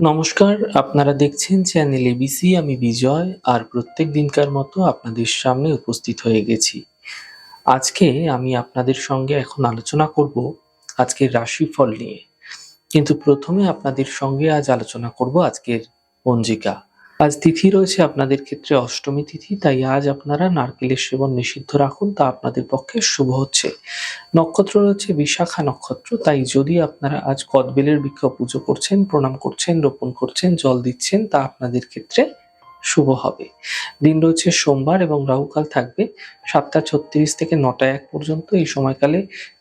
নমস্কার, আপনারা দেখছেন চ্যানেল এবিসি। আমি বিজয় আর প্রত্যেক দিনকার মতো আপনাদের সামনে উপস্থিত হয়ে গেছি। আজকে আমি আপনাদের সঙ্গে এখন আলোচনা করব আজকের রাশিফল নিয়ে। কিন্তু প্রথমে আপনাদের সঙ্গে আজ আলোচনা করব আজকের পঞ্জিকা। আজ তিথি রয়েছে আপনাদের ক্ষেত্রে অষ্টমী তিথি, তাই আজ আপনারা নারকেলের সেবন নিষিদ্ধ রাখুন, তা আপনাদের পক্ষে শুভ হচ্ছে। নক্ষত্র রয়েছে বিশাখা নক্ষত্র, তাই যদি আপনারা আজ কদবেলের বৃক্ষ পুজো করছেন, প্রণাম করছেন, রোপণ করছেন, জল দিচ্ছেন, তা আপনাদের ক্ষেত্রে শুভ হবে। দিন রয়েছে সোমবার এবং রাহুকাল থাকবে 7টা 36 থেকে 9টা 1 পর্যন্ত। এই সময়কালে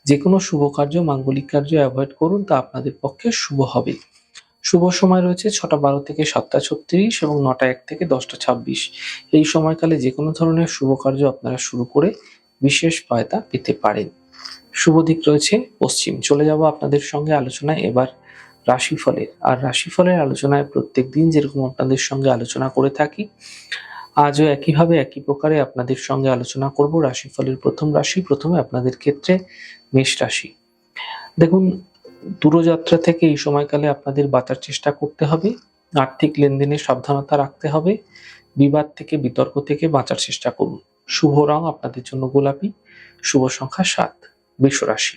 যে কোনো শুভ কার্য, মাঙ্গলিক কার্য অ্যাভয়েড করুন, তা আপনাদের পক্ষে শুভ হবে। শুভ সময় রয়েছে 6টা 12 থেকে 7টা 36 এবং 9টা 1 থেকে 10টা 26। এই সময়কালে যে কোনো ধরনের শুভ কার্য আপনারা শুরু করে বিশেষ ফায়দা পেতে পারেন। শুভ দিক রয়েছে পশ্চিম। চলে যাব আপনাদের সঙ্গে আলোচনায় এবার রাশিফলের। আর রাশিফলের আলোচনায় প্রত্যেকদিন যেরকম আপনাদের সঙ্গে আলোচনা করে থাকি, আজও একইভাবে একই প্রকারে আপনাদের সঙ্গে আলোচনা করব রাশিফলের প্রথম রাশি। প্রথমে আপনাদের ক্ষেত্রে মেষ রাশি। দেখুন, দূরযাত্রা থেকে এই সময়কালে আপনাদের বাঁচার চেষ্টা করতে হবে। আর্থিক লেনদেনে সাবধানতা রাখতে হবে। বিবাদ থেকে, বিতর্ক থেকে বাঁচার চেষ্টা করুন। শুভ রং আপনাদের জন্য গোলাপি। শুভ সংখ্যা 7। বৃষ রাশি।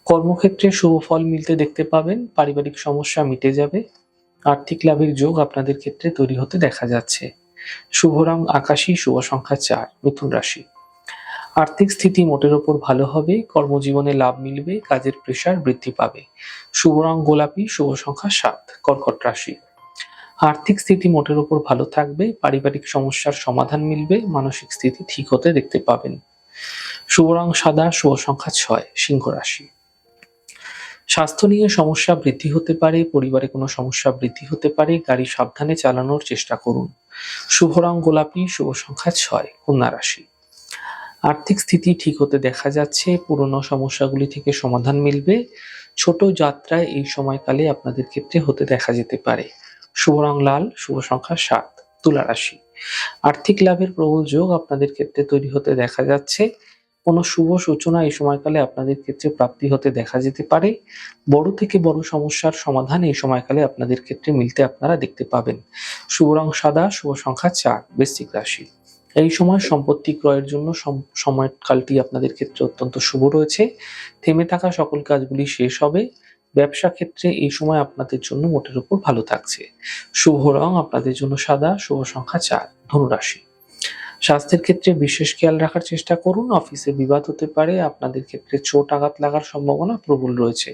কর্মক্ষেত্রে শুভ ফল মিলতে দেখতে পাবেন। পারিবারিক সমস্যা মিটে যাবে। আর্থিক লাভের যোগ আপনাদের ক্ষেত্রে তৈরি হতে দেখা যাচ্ছে। শুভ রং আকাশী। শুভ সংখ্যা 4। মিথুন রাশি। আর্থিক স্থিতি মোটের ওপর ভালো হবে। কর্মজীবনে লাভ মিলবে। কাজের প্রেসার বৃদ্ধি পাবে। শুভ রং গোলাপি। শুভ সংখ্যা 7। কর্কট রাশি। আর্থিক স্থিতি মোটের ওপর ভালো থাকবে। পারিবারিক সমস্যার সমাধান মিলবে। মানসিক স্থিতি ঠিক হতে দেখতে পাবেন। শুভ রং সাদা। শুভ সংখ্যা 6। সিংহ রাশি। স্বাস্থ্য নিয়ে সমস্যা বৃদ্ধি হতে পারে। পরিবারে কোনো সমস্যা বৃদ্ধি হতে পারে। গাড়ি সাবধানে চালানোর চেষ্টা করুন। শুভ রং গোলাপি। শুভ সংখ্যা 6। কন্যা রাশি। আর্থিক স্থিতি ঠিক হতে দেখা যাচ্ছে। পুরনো সমস্যাগুলি থেকে সমাধান মিলবে। ছোট যাত্রায় এই সময়কালে আপনাদের ক্ষেত্রে হতে দেখা যেতে পারে। শুভ রং লাল। শুভ সংখ্যা 7। তুলা রাশি। আর্থিক লাভের প্রবল যোগ আপনাদের ক্ষেত্রে তৈরি হতে দেখা যাচ্ছে। কোনো শুভ সূচনা এই সময়কালে আপনাদের ক্ষেত্রে প্রাপ্তি হতে দেখা যেতে পারে। বড় থেকে বড় সমস্যার সমাধান এই সময়কালে আপনাদের ক্ষেত্রে মিলতে আপনারা দেখতে পাবেন। শুভ রং সাদা। শুভ সংখ্যা 4। বৃশ্চিক রাশি। এই সময় সম্পত্তি ক্রয়ের জন্য সময়কালটি আপনাদের ক্ষেত্রে অত্যন্ত শুভ রয়েছে। থেমে থাকা সকল কাজগুলি শেষ হবে। ব্যবসা ক্ষেত্রে এই সময় আপনাদের জন্য মোটের উপর ভালো থাকছে। শুভ রং আপনাদের জন্য সাদা। শুভ সংখ্যা 4। ধনুরাশি। স্বাস্থ্যের ক্ষেত্রে বিশেষ খেয়াল রাখার চেষ্টা করুন। অফিসে বিবাদ হতে পারে। আপনাদের ক্ষেত্রে চোট আঘাত লাগার সম্ভাবনা প্রবল রয়েছে।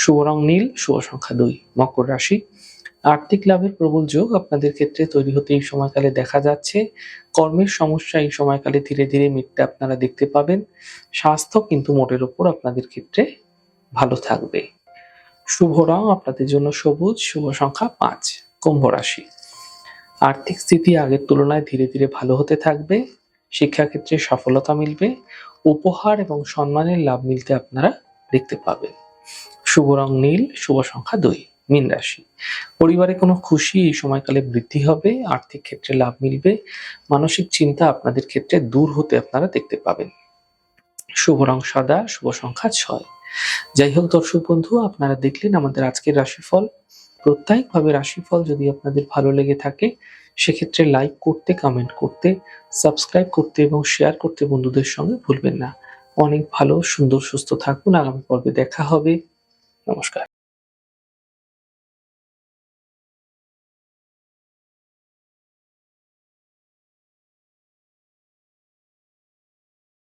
শুভ রং নীল। শুভ সংখ্যা 2। মকর রাশি। আর্থিক লাভের প্রবল যোগ আপনাদের ক্ষেত্রে তৈরি হতে এই সময়কালে দেখা যাচ্ছে। কর্মের সমস্যা এই সময়কালে ধীরে ধীরে মিটতে আপনারা দেখতে পাবেন। স্বাস্থ্য কিন্তু মোটের উপর আপনাদের ক্ষেত্রে ভালো থাকবে। শুভ রং আপনাদের জন্য সবুজ। শুভ সংখ্যা 5। কুম্ভ রাশি। আর্থিক স্থিতি আগের তুলনায় ধীরে ধীরে ভালো হতে থাকবে। শিক্ষাক্ষেত্রে সফলতা মিলবে। উপহার এবং সম্মানের লাভ মিলতে আপনারা দেখতে পাবেন। শুভ রং নীল। শুভ সংখ্যা 2। মীন রাশি। পরিবারে কোনো খুশি এই সময়কালে বৃদ্ধি হবে। আর্থিক ক্ষেত্রে লাভ মিলবে। মানসিক চিন্তা আপনাদের ক্ষেত্রে দূর হতে আপনারা দেখতে পাবেন। শুভ রং সাদা। শুভ সংখ্যা 6। যাই হোক দর্শক বন্ধু, আপনারা দেখলেন আমাদের আজকের রাশিফল। প্রত্যেকভাবে রাশিফল যদি আপনাদের ভালো লেগে থাকে, সেক্ষেত্রে লাইক করতে, কমেন্ট করতে, সাবস্ক্রাইব করতে এবং শেয়ার করতে বন্ধুদের সঙ্গে ভুলবেন না। অনেক ভালো, সুন্দর, সুস্থ থাকুন। আগামী পর্বে দেখা হবে। নমস্কার।